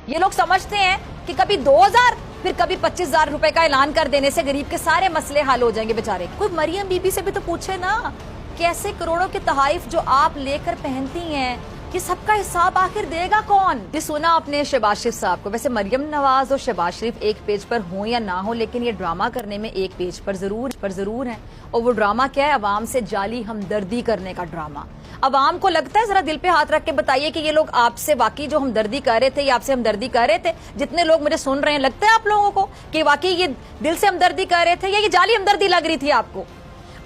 ये लोग समझते हैं कि कभी 2000 फिर कभी 25,000 रुपए का ऐलान कर देने से गरीब के सारे मसले हल हो जाएंगे बेचारे। कोई मरियम बीबी से भी तो पूछे ना, कैसे करोड़ों के तहाइफ जो आप लेकर पहनती हैं, कि सबका हिसाब आखिर देगा कौन? ये सुना आपने शहबाज शरीफ साहब को। वैसे मरियम नवाज और शहबाज शरीफ एक पेज पर हो या ना हो, लेकिन ये ड्रामा करने में एक पेज पर जरूर है। और वो ड्रामा क्या है? अवाम से जाली हमदर्दी करने का ड्रामा। अवाम को लगता है, जरा दिल पे हाथ रख के बताइए कि ये लोग आपसे वाकई जो हमदर्दी कर रहे थे, ये आपसे हमदर्दी कर रहे थे? जितने लोग मुझे सुन रहे हैं, लगता है आप लोगों को कि वाकई ये दिल से हमदर्दी कर रहे थे या ये जाली हमदर्दी लग रही थी आपको?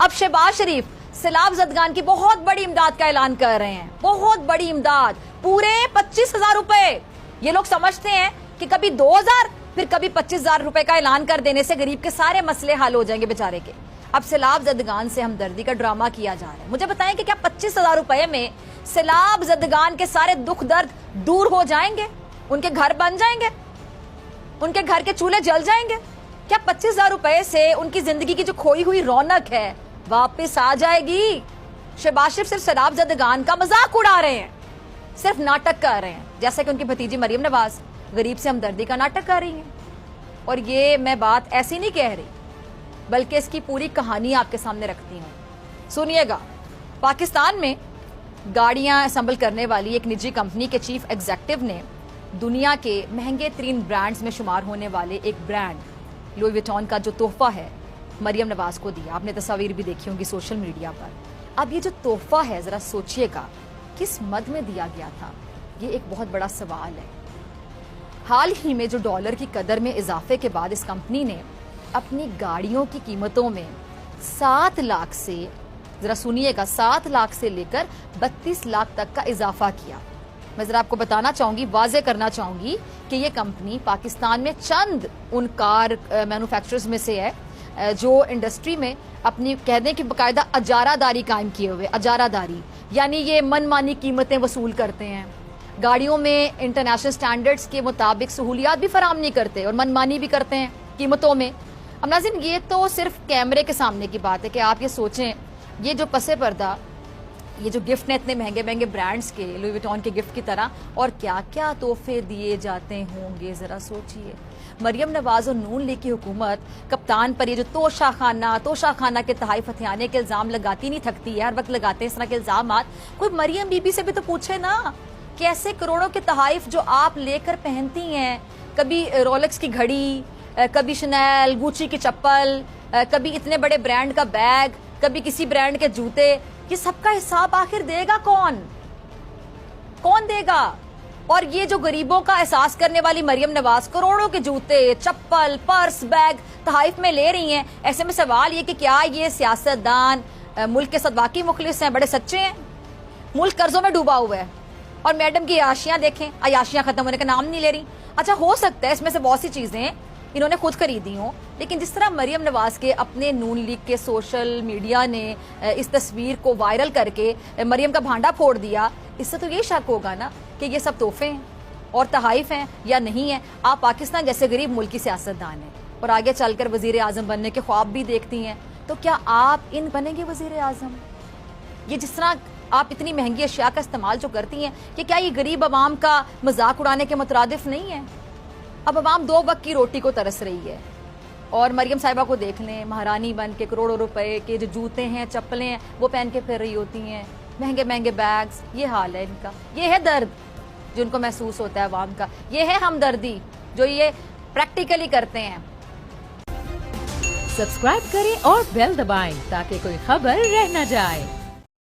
अब शहबाज शरीफ सैलाब ज़दगान की बहुत बड़ी इमदाद का ऐलान कर रहे हैं, बहुत बड़ी इमदाद, पूरे 25,000 रुपए। ये लोग समझते हैं कि कभी 2000 फिर कभी 25,000 रुपए का ऐलान कर देने से गरीब के सारे मसले हल हो जाएंगे बेचारे के। अब सैलाब ज़दगान से हमदर्दी का ड्रामा किया जा रहा है। मुझे बताएं कि क्या 25,000 रुपए में सैलाब ज़दगान के सारे दुख दर्द दूर हो जाएंगे? उनके घर बन जाएंगे? उनके घर के चूल्हे जल जाएंगे? क्या 25,000 रुपए से उनकी जिंदगी की जो खोई हुई रौनक है वापस आ जाएगी? शहबाज शरीफ सिर्फ सैलाब ज़दगान का मजाक उड़ा रहे हैं, सिर्फ नाटक कर रहे हैं, जैसे कि उनकी भतीजी मरियम नवाज गरीब से हमदर्दी का नाटक कर रही हैं। और ये मैं बात ऐसी नहीं कह रही, बल्कि इसकी पूरी कहानी आपके सामने रखती हूं। सुनिएगा। पाकिस्तान में गाड़ियां असेंबल करने वाली एक निजी कंपनी के चीफ एग्जीक्यूटिव ने दुनिया के महंगे तरीन ब्रांड्स में शुमार होने वाले एक ब्रांड लुई विटॉन का जो तोहफा है मरियम नवाज को दिया। आपने तस्वीर भी देखी होंगी सोशल मीडिया पर। अब ये जो तोहफा है, जरा सोचिएगा किस मद में दिया गया था, ये एक बहुत बड़ा सवाल है। हाल ही में जो डॉलर की कदर में इजाफे के बाद इस कंपनी ने अपनी गाड़ियों की कीमतों में 7 लाख से, जरा सुनिएगा, 7 लाख से लेकर 32 लाख तक का इजाफा किया। मैं जरा आपको बताना चाहूंगी, वाजे करना चाहूंगी कि ये कंपनी पाकिस्तान में चंद उन कार मैन्युफैक्चरर्स में से है जो इंडस्ट्री में अपनी कह दें कि बाकायदा अजारादारी कायम किए हुए। अजारादारी यानी ये मनमानी कीमतें वसूल करते हैं, गाड़ियों में इंटरनेशनल स्टैंडर्ड्स के मुताबिक सहूलियात भी फराहम नहीं करते और मनमानी भी करते हैं कीमतों में। अब नाज़रीन, ये तो सिर्फ कैमरे के सामने की बात है कि आप ये सोचें, ये जो पसे पर्दा ये जो गिफ्ट ने इतने महंगे महंगे ब्रांड्स के, लुई विटॉन के गिफ्ट की तरह, और क्या क्या तोहफे दिए जाते होंगे, जरा सोचिए। मरियम नवाज और नून लीग की हुकूमत कप्तान पर ये जो तोशाखाना के तहाइफ हथियाने के इल्जाम लगाती नहीं थकती है, हर वक्त लगाते हैं इस तरह के इल्जाम। कोई मरियम बीबी से भी तो पूछे ना, कैसे करोड़ों के तहाइफ जो आप लेकर पहनती हैं, कभी रोलेक्स की घड़ी, कभी शनैल गुची की चप्पल, कभी इतने बड़े ब्रांड का बैग, कभी किसी ब्रांड के जूते, ये सबका हिसाब आखिर देगा कौन? कौन देगा? और ये जो गरीबों का एहसास करने वाली मरियम नवाज करोड़ों के जूते, चप्पल, पर्स, बैग तहाइफ में ले रही हैं, ऐसे में सवाल ये कि क्या ये सियासतदान मुल्क के साथ वाकई मुखलिस हैं, बड़े सच्चे हैं? मुल्क कर्जों में डूबा हुआ है और मैडम की अयाशियां देखें, अयाशियां खत्म होने का नाम नहीं ले रही। अच्छा, हो सकता है इसमें से बहुत सी चीजें इन्होंने खुद खरीदी हो, लेकिन जिस तरह मरियम नवाज के अपने नून लीग के सोशल मीडिया ने इस तस्वीर को वायरल करके मरियम का भांडा फोड़ दिया, इससे तो ये शक होगा ना कि ये सब तोहफे हैं और तहाइफ हैं या नहीं है। आप पाकिस्तान जैसे गरीब मुल्क की सियासतदान हैं और आगे चलकर वजीर आजम बनने के ख्वाब भी देखती हैं, तो क्या आप इन बनेंगे वजीर आजम? ये जिस तरह आप इतनी महंगी अशिया का इस्तेमाल जो करती हैं, कि क्या ये गरीब आवाम का मजाक उड़ाने के मुतरादिफ नहीं है? अब आवाम 2 वक्त की रोटी को तरस रही है और मरियम साहिबा को देख लें, महारानी बन के करोड़ों रुपए के जो जूते हैं, चप्पलें हैं, वो पहन के फिर रही होती हैं, महंगे महंगे बैग्स। ये हाल है इनका, ये है दर्द जो उनको महसूस होता है आवाम का, ये है हमदर्दी जो ये प्रैक्टिकली करते हैं। सब्सक्राइब करें और बेल दबाएं ताकि कोई खबर रह न जाए।